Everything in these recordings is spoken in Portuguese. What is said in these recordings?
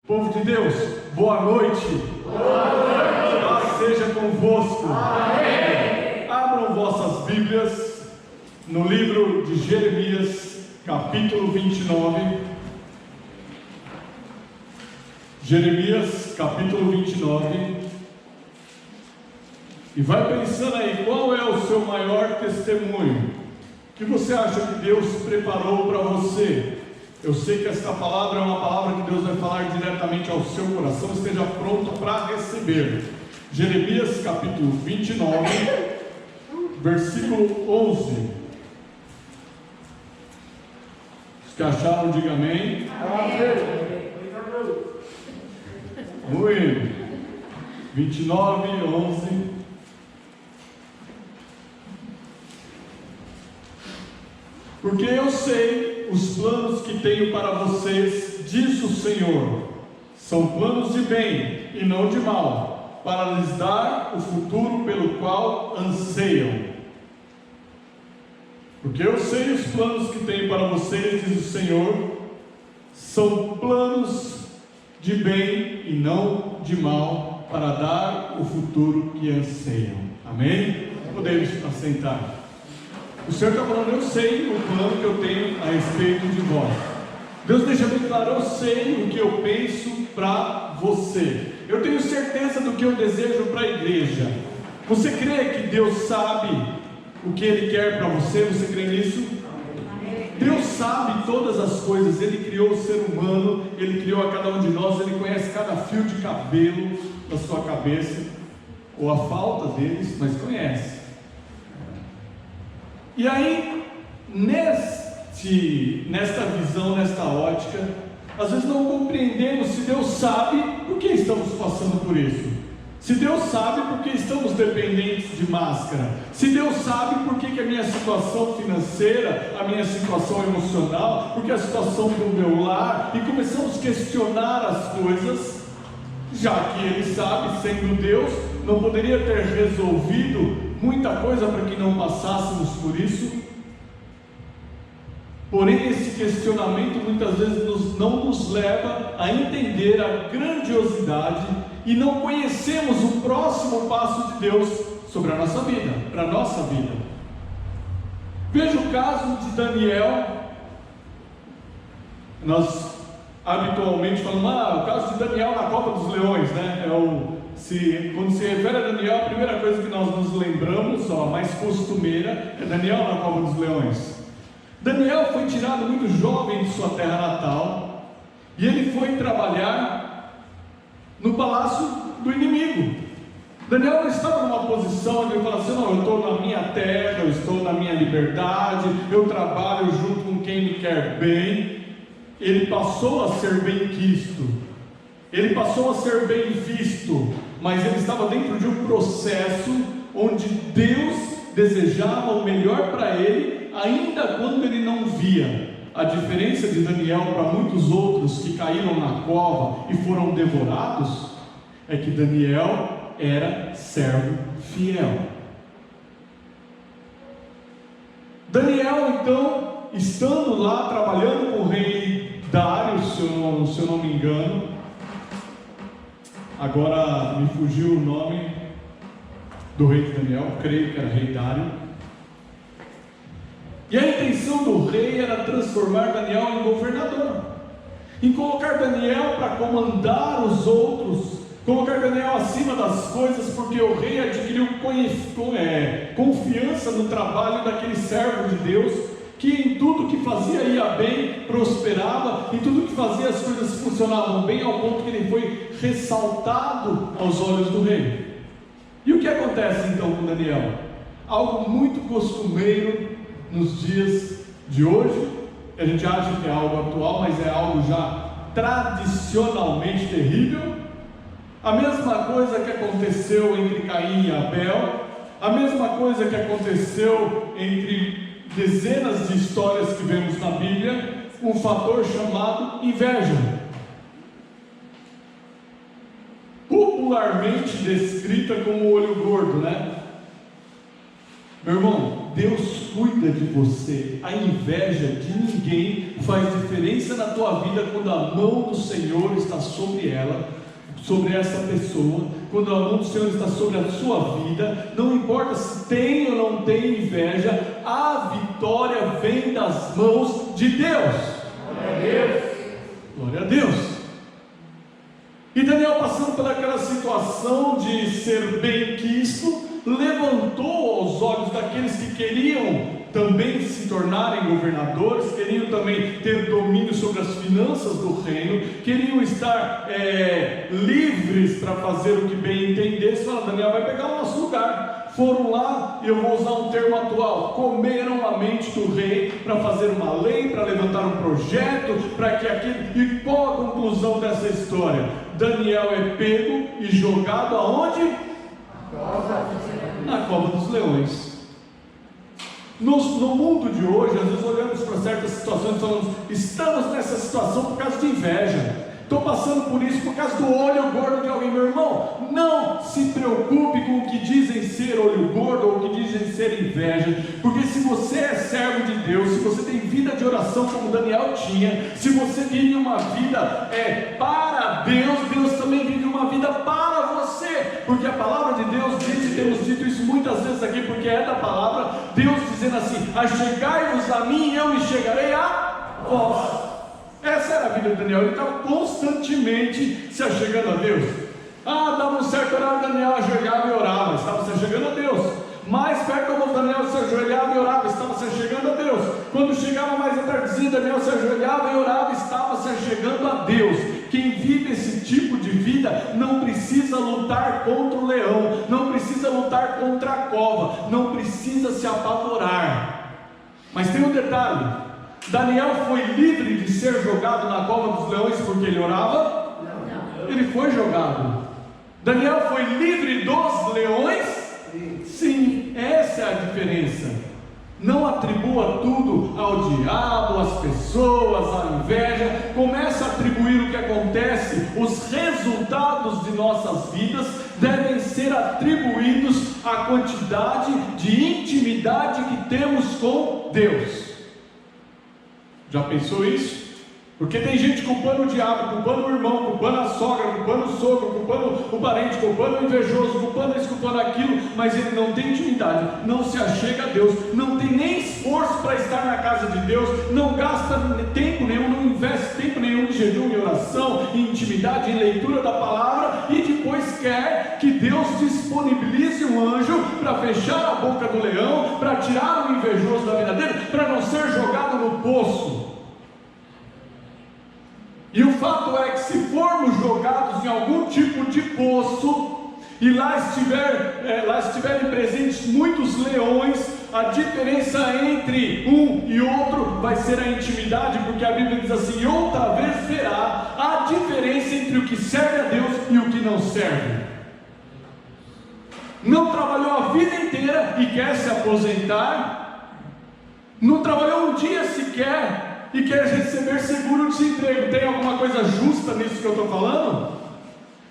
Povo de Deus, boa noite. Boa noite. Paz seja convosco. Amém. Abram vossas Bíblias no livro de Jeremias, capítulo 29. Jeremias, capítulo 29. E vai pensando aí, qual é o seu maior testemunho? O que você acha que Deus preparou para você? Eu sei que esta palavra é uma palavra que Deus vai falar diretamente ao seu coração. Esteja pronto para receber. Jeremias capítulo 29, versículo 11. Os que acharam, digam amém. Muito. 29, 11. Porque eu sei os planos que tenho para vocês, diz o Senhor, são planos de bem e não de mal, para lhes dar o futuro pelo qual anseiam. Porque eu sei os planos que tenho para vocês, diz o Senhor, são planos de bem e não de mal, para dar o futuro que anseiam. Amém? Podemos assentar. O Senhor está falando, eu sei o plano que eu tenho a respeito de vós. Deus deixa bem claro, eu sei o que eu penso para você. Eu tenho certeza do que eu desejo para a igreja. Você crê que Deus sabe o que Ele quer para você? Você crê nisso? Deus sabe todas as coisas. Ele criou o ser humano, Ele criou a cada um de nós, Ele conhece cada fio de cabelo da sua cabeça, ou a falta deles, mas conhece. E aí, nesta visão, nesta ótica, às vezes não compreendemos se Deus sabe por que estamos passando por isso. Se Deus sabe por que estamos dependentes de máscara. Se Deus sabe por que a minha situação financeira, a minha situação emocional, porque a situação do meu lar, e começamos a questionar as coisas, já que Ele sabe, sendo Deus, não poderia ter resolvido muita coisa para que não passássemos por isso. Porém, esse questionamento muitas vezes não nos leva a entender a grandiosidade e não conhecemos o próximo passo de Deus sobre a nossa vida, para a nossa vida. Veja o caso de Daniel. Nós habitualmente falamos, o caso de Daniel na Cova dos Leões, né? Quando se refere a Daniel, a primeira coisa que nós nos lembramos, a mais costumeira, é Daniel na Cova dos Leões. Daniel foi tirado muito jovem de sua terra natal, e ele foi trabalhar no palácio do inimigo. Daniel não estava numa posição onde ele falava assim, não, eu estou na minha terra, eu estou na minha liberdade, eu trabalho junto com quem me quer bem. Ele passou a ser bem quisto, ele passou a ser bem visto, mas ele estava dentro de um processo onde Deus desejava o melhor para ele, ainda quando ele não via. A diferença de Daniel para muitos outros que caíram na cova e foram devorados, é que Daniel era servo fiel. Daniel, então, estando lá trabalhando com o rei Dário, se eu não me engano, agora me fugiu o nome do rei de Daniel, creio que era rei Dário. E a intenção do rei era transformar Daniel em governador, em colocar Daniel para comandar os outros, colocar Daniel acima das coisas, porque o rei adquiriu confiança no trabalho daquele servo de Deus, que em tudo que fazia ia bem, prosperava, em tudo que fazia as coisas funcionavam bem, ao ponto que ele foi ressaltado aos olhos do rei. E o que acontece então com Daniel? Algo muito costumeiro nos dias de hoje. A gente acha que é algo atual, mas é algo já tradicionalmente terrível. A mesma coisa que aconteceu entre Caim e Abel, a mesma coisa que aconteceu entre dezenas de histórias que vemos na Bíblia, um fator chamado inveja, popularmente descrita como olho gordo, né? Meu irmão, Deus cuida de você. A inveja de ninguém faz diferença na tua vida quando a mão do Senhor está sobre ela, sobre essa pessoa. Quando a mão do Senhor está sobre a sua vida, não importa se tem ou não tem inveja, a vitória vem das mãos de Deus. Glória a Deus. Glória a Deus. E Daniel, passando por aquela situação de ser bem-quisto, levantou aos olhos daqueles que queriam também se tornarem governadores, queriam também ter domínio sobre as finanças do reino, queriam estar livres para fazer o que bem entendesse. Falaram: Daniel vai pegar o nosso lugar. Foram lá, e eu vou usar um termo atual, comeram a mente do rei para fazer uma lei, para levantar um projeto, para que aquele... E qual a conclusão dessa história? Daniel é pego e jogado aonde? Na cova dos leões. No mundo de hoje, às vezes olhamos para certas situações e falamos: estamos nessa situação por causa de inveja, estou passando por isso por causa do olho gordo de alguém. Meu irmão, não se preocupe com o que dizem ser olho gordo ou o que dizem ser inveja, porque se você é servo de Deus, se você tem vida de oração como Daniel tinha, se você vive uma vida para Deus, Deus também vive uma vida para você, porque a palavra de Deus diz, e temos dito isso muitas vezes aqui, porque é da palavra, Deus dizendo assim: achegai-vos a mim e eu me chegarei a vós. Essa era a vida de Daniel, ele estava constantemente se achegando a Deus. Dava um certo horário, Daniel ajoelhava e orava, estava se achegando a Deus. Mais perto, como Daniel se ajoelhava e orava, estava se achegando a Deus. Quando chegava mais à tardezinha, Daniel se ajoelhava e orava, estava se achegando a Deus. Quem vive esse tipo de vida não precisa lutar contra o leão, não precisa lutar contra a cova, não precisa se apavorar. Mas tem um detalhe: Daniel foi livre de ser jogado na cova dos leões porque ele orava? Não. Ele foi jogado. Daniel foi livre dos leões? Sim, essa é a diferença. Não atribua tudo ao diabo, às pessoas, à inveja. Começa a atribuir o que acontece. Os resultados de nossas vidas devem ser atribuídos à quantidade de intimidade que temos com Deus. Já pensou isso? Porque tem gente culpando o diabo, culpando o irmão, culpando a sogra, culpando o sogro, culpando o parente, culpando o invejoso, culpando isso, culpando aquilo, mas ele não tem intimidade, não se achega a Deus, não tem nem esforço para estar na casa de Deus, não gasta tempo nenhum, não investe tempo nenhum em jejum, em oração, em intimidade, em leitura da palavra, e depois quer que Deus disponibilize um anjo para fechar a boca do leão, para tirar o invejoso da vida dele, para não ser jogado no poço. E o fato é que se formos jogados em algum tipo de poço, e lá estiverem presentes muitos leões, a diferença entre um e outro vai ser a intimidade, porque a Bíblia diz assim: outra vez verá a diferença entre o que serve a Deus e o que não serve. Não trabalhou a vida inteira e quer se aposentar, não trabalhou um dia sequer e quer receber seguro-desemprego. Tem alguma coisa justa nisso que eu estou falando?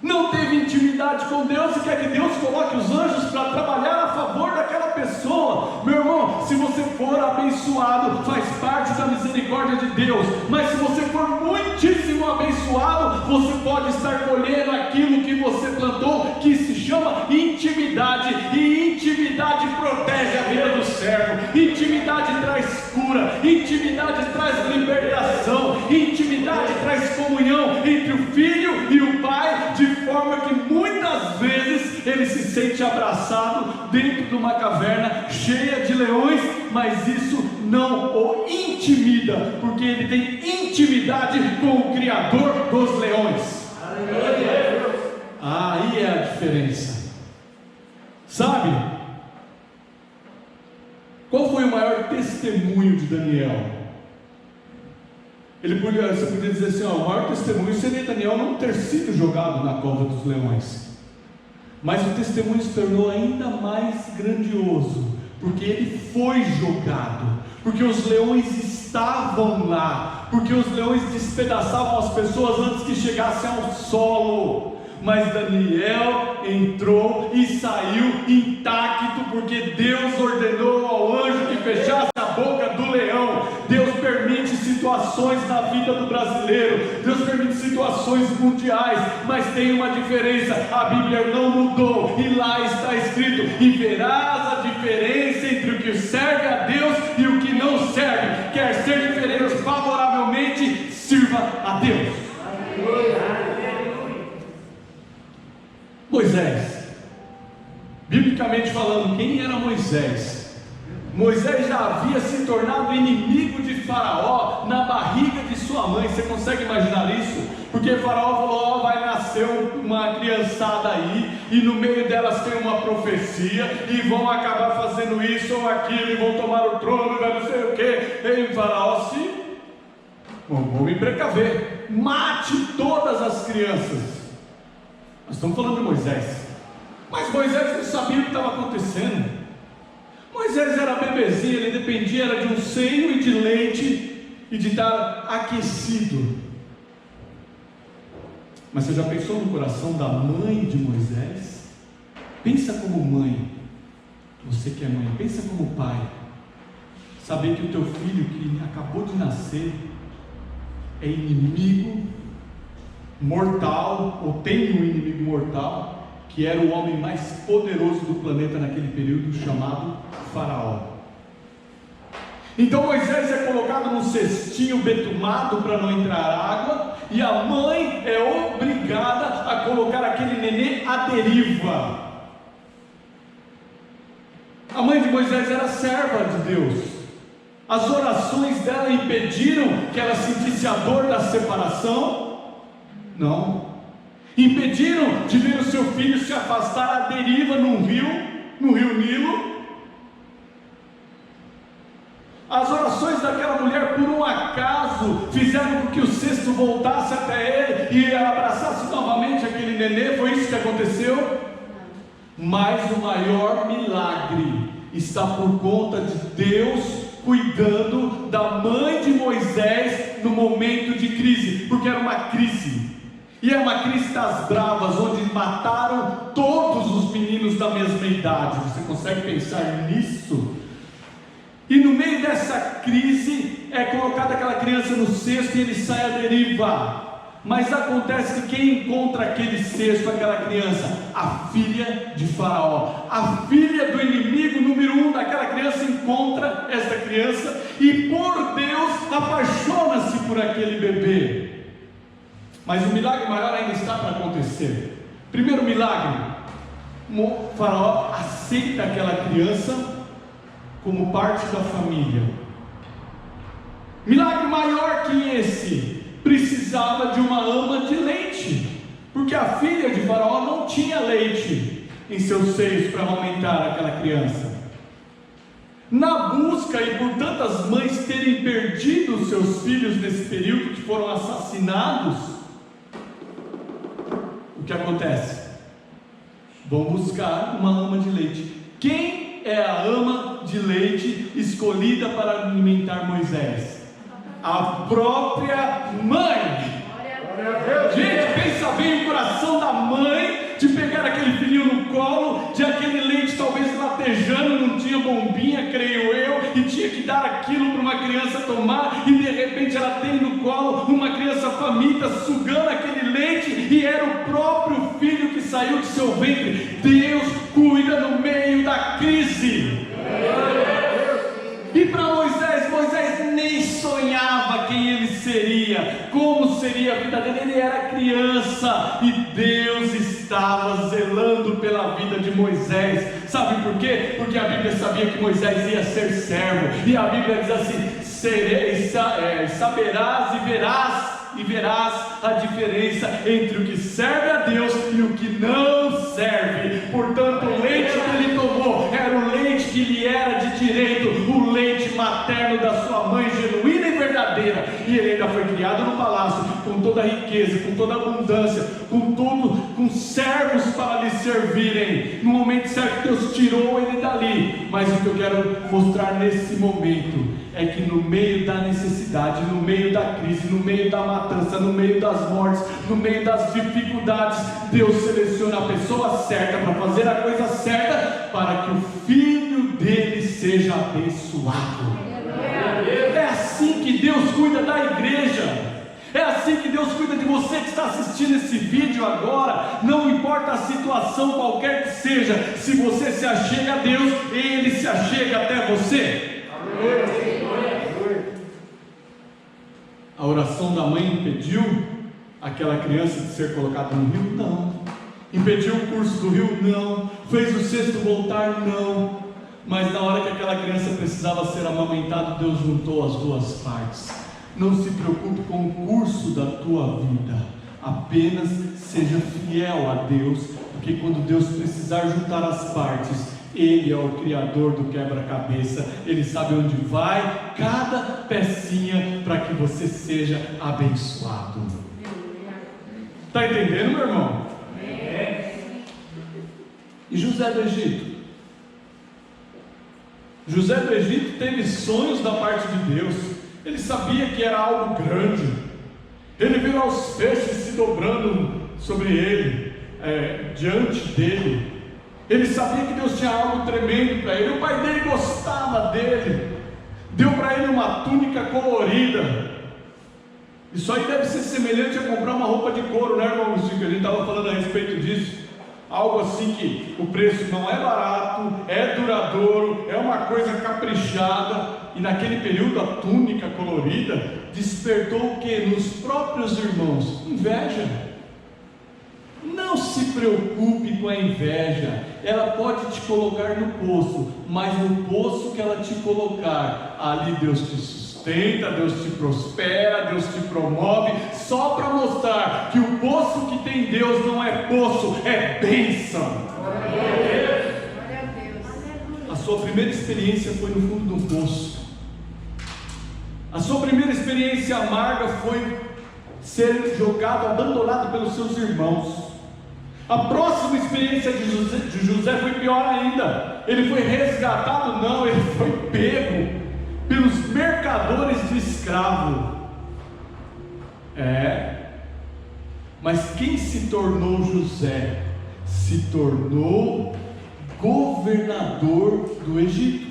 Não teve intimidade com Deus e quer que Deus coloque os anjos para trabalhar a favor daquela pessoa. Meu irmão, se você for abençoado, faz parte da misericórdia de Deus, mas se você for muitíssimo abençoado, você pode estar colhendo aquilo que você plantou, que se chama intimidade, e intimidade protege a vida do servo, intimidade traz cura, intimidade traz libertação, intimidade traz comunhão entre o filho e o pai, de forma que muitas vezes ele se sente abraçado dentro de uma caverna cheia de leões, mas isso não o intimida, porque ele tem intimidade com o Criador dos leões. Aí é a diferença. Sabe? Qual foi o maior testemunho de Daniel? Você podia dizer assim: o maior testemunho seria Daniel não ter sido jogado na cova dos leões. Mas o testemunho se tornou ainda mais grandioso, porque ele foi jogado, porque os leões estavam lá, porque os leões despedaçavam as pessoas antes que chegassem ao solo. mas Daniel entrou e saiu intacto, porque Deus ordenou ao anjo que fechasse a boca do leão. Deus permite situações na vida do brasileiro, Deus permite situações mundiais, mas tem uma diferença: a Bíblia não mudou, e lá está escrito: e verás a diferença entre o que serve a Deus e o que não serve. Quer ser diferente favoravelmente, sirva a Deus. Moisés, biblicamente falando, quem era Moisés? Moisés já havia se tornado inimigo de Faraó na barriga de sua mãe. Você consegue imaginar isso? Porque Faraó falou: vai nascer uma criançada aí, e no meio delas tem uma profecia, e vão acabar fazendo isso ou aquilo, e vão tomar o trono, e vai não sei o que. E Faraó vou me precaver, mate todas as crianças. Nós estamos falando de Moisés, mas Moisés não sabia o que estava acontecendo. Moisés era bebezinho, ele dependia era de um seio e de leite e de estar aquecido. Mas você já pensou no coração da mãe de Moisés? Pensa como mãe, você que é mãe, pensa como pai, saber que o teu filho que acabou de nascer é inimigo mortal, ou tem um inimigo mortal, que era o homem mais poderoso do planeta naquele período, chamado Faraó. Então Moisés é colocado num cestinho betumado para não entrar água, e a mãe é obrigada a colocar aquele nenê à deriva. A mãe de Moisés era serva de Deus. As orações dela impediram que ela sentisse a dor da separação? Não. Impediram de ver o seu filho se afastar à deriva no rio Nilo? As orações daquela mulher, por um acaso, fizeram com que o cesto voltasse até ele e abraçasse novamente aquele nenê? Foi isso que aconteceu? Mas o maior milagre está por conta de Deus cuidando da mãe de Moisés no momento de crise, porque era uma crise, e é uma crise das bravas, onde mataram todos os meninos da mesma idade. Você consegue pensar nisso? E no meio dessa crise é colocada aquela criança no cesto e ele sai à deriva. Mas acontece que quem encontra aquele cesto, aquela criança? A filha de Faraó, a filha do inimigo número 1 daquela criança, encontra esta criança e por Deus apaixona-se por aquele bebê. Mas o milagre maior ainda está para acontecer. Primeiro milagre: o Faraó aceita aquela criança como parte da família. Milagre maior que esse: precisava de uma ama de leite, porque a filha de Faraó não tinha leite em seus seios para aumentar aquela criança. Na busca, e por tantas mães terem perdido os seus filhos nesse período, que foram assassinados, o que acontece? Vão buscar uma ama de leite. Quem é a ama de leite escolhida para alimentar Moisés? A própria mãe. Gente, pensa bem o coração da mãe de pegar aquele filhinho no colo, de aquele leite talvez latejando, não tinha bombinha, creio eu, e tinha que dar aquilo para uma criança tomar, e de repente ela tem no colo uma criança faminta, sugando aquele leite, e era o próprio filho que saiu de seu ventre. Deus cuida no meio da crise. E para Moisés nem sonhava quem ele seria, como seria a vida dele. Ele era criança e Deus estava zelando pela vida de Moisés. Sabe por quê? Porque a Bíblia sabia que Moisés ia ser servo, e a Bíblia diz assim: saberás e verás a diferença entre o que serve a Deus e o que não serve. Portanto, o leite que ele tomou era o leite que lhe era de direito, o leite materno da sua mãe, genuína e verdadeira. E ele ainda foi criado no palácio, com toda a riqueza, com toda a abundância, com tudo, com servos para lhe servirem. No momento certo Deus tirou ele dali. Mas o que eu quero mostrar nesse momento é que no meio da necessidade, no meio da crise, no meio da matança, no meio das mortes, no meio das dificuldades, Deus seleciona a pessoa certa para fazer a coisa certa, para que o filho dele seja abençoado. É assim que Deus cuida da igreja. É assim que Deus cuida de você que está assistindo esse vídeo agora. Não importa a situação qualquer que seja, se você se achega a Deus, Ele se achega até você. A oração da mãe impediu aquela criança de ser colocada no rio? Não. Impediu o curso do rio? Não. Fez o cesto voltar? Não. Mas na hora que aquela criança precisava ser amamentada, Deus juntou as duas partes. Não se preocupe com o curso da tua vida, apenas seja fiel a Deus, porque quando Deus precisar juntar as partes, Ele é o Criador do quebra-cabeça, Ele sabe onde vai cada pecinha para que você seja abençoado. Está entendendo, meu irmão? E José do Egito? José do Egito teve sonhos da parte de Deus. Ele sabia que era algo grande. Ele viu os peixes se dobrando sobre ele, diante dele. Ele sabia que Deus tinha algo tremendo para ele. O pai dele gostava dele, deu para ele uma túnica colorida. Isso aí deve ser semelhante a comprar uma roupa de couro, né, irmão Chico? A gente estava falando a respeito disso. Algo assim que o preço não é barato, é duradouro, é uma coisa caprichada. E naquele período a túnica colorida despertou o que? Nos próprios irmãos? Inveja. Não se preocupe com a inveja. Ela pode te colocar no poço, mas no poço que ela te colocar, ali Deus te sustenta, Deus te prospera, Deus te promove, só para mostrar que o poço que tem Deus não é poço, é bênção. A sua primeira experiência foi no fundo do poço. A sua primeira experiência amarga foi ser jogado, abandonado pelos seus irmãos. A próxima experiência de José foi pior ainda. Ele foi resgatado? Não, ele foi pego pelos mercadores de escravo. Mas quem se tornou José? Se tornou governador do Egito.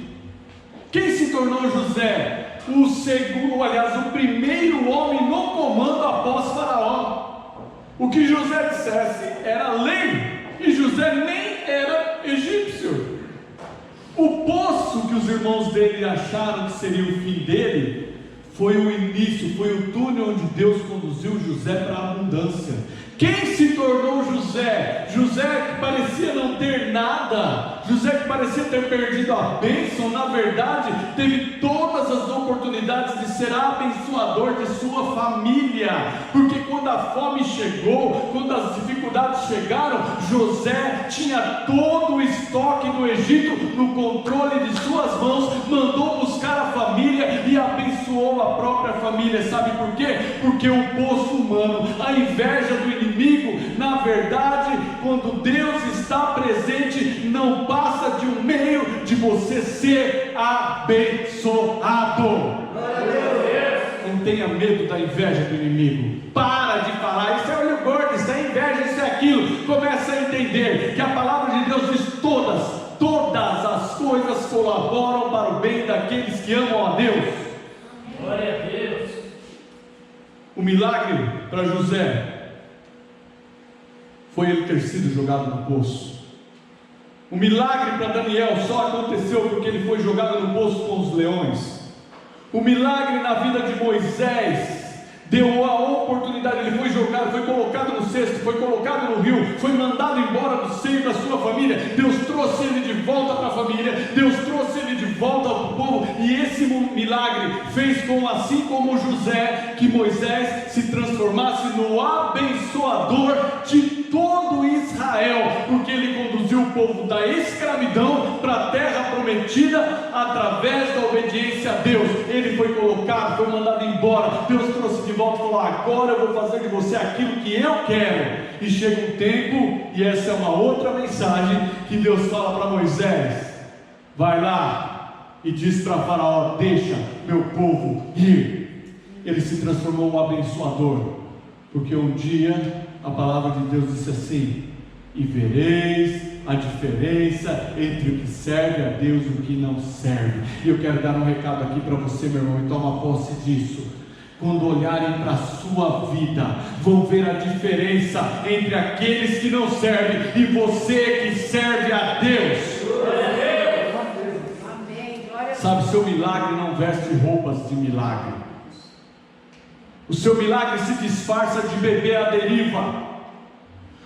Quem se tornou José? O primeiro homem no comando após Faraó. O que José dissesse era lei, e José nem era egípcio. O poço que os irmãos dele acharam que seria o fim dele, foi o início, foi o túnel onde Deus conduziu José para a abundância. Quem se tornou José? José que parecia não ter nada, José que parecia ter perdido a bênção, na verdade teve todas as oportunidades de ser abençoador de sua família, porque quando a fome chegou, quando as dificuldades chegaram, José tinha todo o estoque do Egito no controle de suas mãos, mandou buscar a família e abençoou a própria família. Sabe por quê? Porque o poço humano, a inveja do inimigo, na verdade, quando Deus está presente, não passa de um meio de você ser abençoado. Não tenha medo da inveja do inimigo. Para de falar, isso é olho gordo, isso é inveja, isso é aquilo. Começa a entender que a palavra de Deus diz todas as coisas colaboram para o bem daqueles que amam a Deus. Glória a Deus. O milagre para José foi ele ter sido jogado no poço. O milagre para Daniel só aconteceu porque ele foi jogado no poço com os leões. O milagre na vida de Moisés deu a oportunidade, ele foi jogado, foi colocado no cesto, foi colocado no rio, foi mandado embora do seio da sua família. Deus trouxe ele de volta para a família, Deus trouxe ele de volta ao povo, e esse milagre fez com, assim como José, que Moisés se transformasse no abençoador de todo Israel, porque ele conduziu o povo da escravidão para a terra prometida, a através da obediência a Deus, ele foi colocado, foi mandado embora. Deus trouxe de volta e falou: agora eu vou fazer de você aquilo que eu quero. E chega um tempo, e essa é uma outra mensagem que Deus fala para Moisés: vai lá e diz para Faraó: deixa meu povo ir. Ele se transformou um abençoador, porque um dia a palavra de Deus disse assim: e vereis a diferença entre o que serve a Deus e o que não serve. E eu quero dar um recado aqui para você, meu irmão, e toma posse disso. Quando olharem para a sua vida, vão ver a diferença entre aqueles que não servem e você que serve a Deus. Sabe, seu milagre não veste roupas de milagre. O seu milagre se disfarça de bebê à deriva.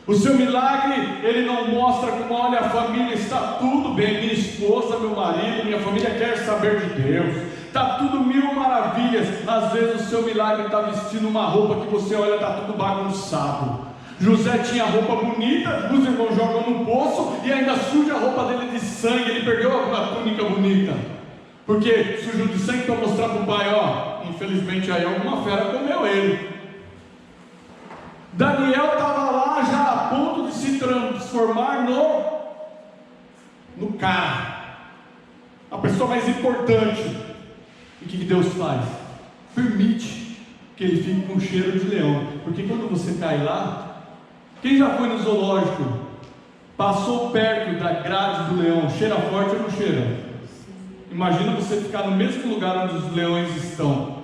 O seu milagre, ele não mostra como: olha, a família está tudo bem, minha esposa, meu marido, minha família quer saber de Deus, está tudo mil maravilhas. Às vezes o seu milagre está vestindo uma roupa que você olha, está tudo bagunçado. José tinha roupa bonita, os irmãos jogam no poço e ainda suja a roupa dele de sangue. Ele perdeu a túnica bonita, porque sujou de sangue para mostrar para o pai: ó, infelizmente aí alguma fera comeu ele. Daniel estava lá já a ponto de se transformar no cara, a pessoa mais importante. E o que Deus faz? Permite que ele fique com cheiro de leão. Porque quando você cai lá, quem já foi no zoológico, passou perto da grade do leão, cheira forte ou não cheira? Imagina você ficar no mesmo lugar onde os leões estão.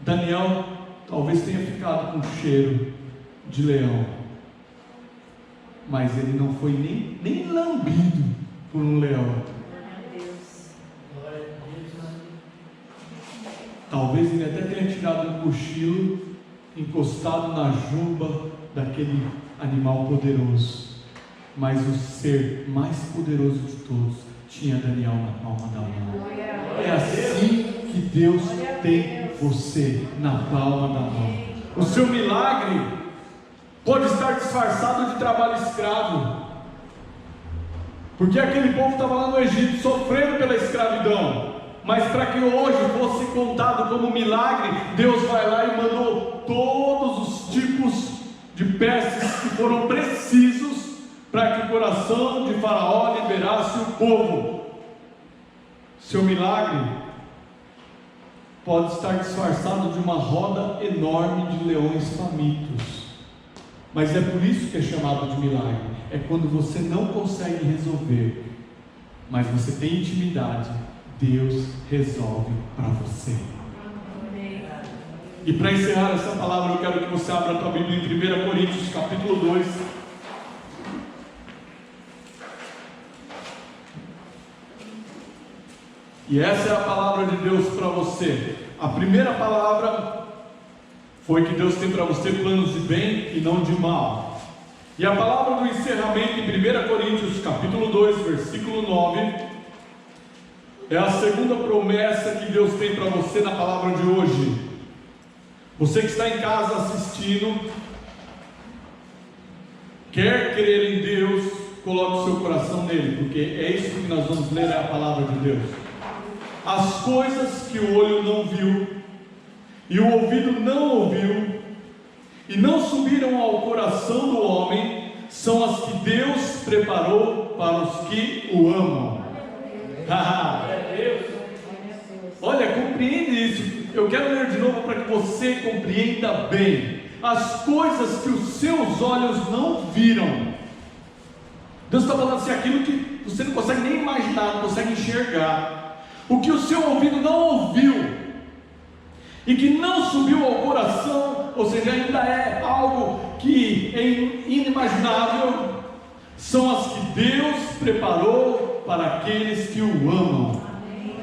Daniel talvez tenha ficado com cheiro de leão, mas ele não foi nem lambido por um leão. Talvez ele até tenha tirado um cochilo, encostado na juba daquele animal poderoso, mas o ser mais poderoso de todos tinha Daniel na palma da mão. É assim que Deus tem você na palma da mão. O seu milagre pode estar disfarçado de trabalho escravo, porque aquele povo estava lá no Egito sofrendo pela escravidão. Mas para que hoje fosse contado como milagre, Deus vai lá e mandou todos os tipos de pestes que foram precisos para que o coração de Faraó liberasse o povo. Seu milagre pode estar disfarçado de uma roda enorme de leões famintos, mas é por isso que é chamado de milagre. É quando você não consegue resolver, mas você tem intimidade, Deus resolve para você. E para encerrar essa palavra, eu quero que você abra a tua Bíblia em 1 Coríntios capítulo 2. E essa é a palavra de Deus para você. A primeira palavra foi que Deus tem para você planos de bem e não de mal. E a palavra do encerramento em 1 Coríntios capítulo 2, versículo 9, é a segunda promessa que Deus tem para você na palavra de hoje. Você que está em casa assistindo, quer crer em Deus, coloque o seu coração nele, porque é isso que nós vamos ler, é a palavra de Deus. As coisas que o olho não viu, e o ouvido não ouviu, e não subiram ao coração do homem, são as que Deus preparou para os que o amam. Olha, compreende isso. Eu quero ler de novo para que você compreenda bem. As coisas que os seus olhos não viram. Deus está falando assim, aquilo que você não consegue nem imaginar, não consegue enxergar. O que o seu ouvido não ouviu e que não subiu ao coração, ou seja, ainda é algo que é inimaginável, são as que Deus preparou para aqueles que o amam.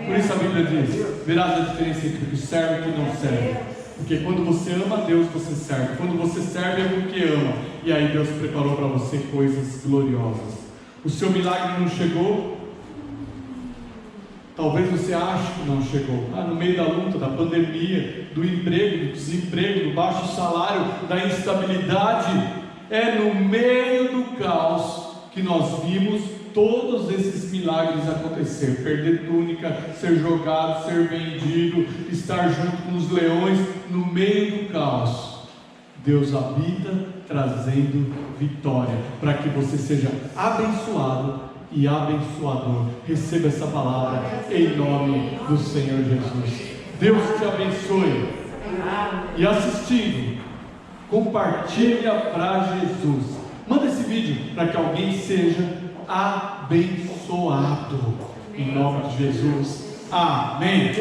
Por isso a Bíblia diz: verás a diferença entre o que serve e o que não serve. Porque quando você ama a Deus, você serve. Quando você serve é porque ama. E aí Deus preparou para você coisas gloriosas. O seu milagre não chegou. Talvez você ache que não chegou. No meio da luta, da pandemia, do emprego, do desemprego, do baixo salário, da instabilidade. É no meio do caos que nós vimos todos esses milagres acontecer, perder túnica, ser jogado, ser vendido, estar junto com os leões no meio do caos, Deus habita trazendo vitória, para que você seja abençoado e abençoador. Receba essa palavra em nome do Senhor Jesus. Deus te abençoe. E assistindo, compartilha para Jesus. Manda esse vídeo para que alguém seja abençoado. Em nome de Jesus. Amém.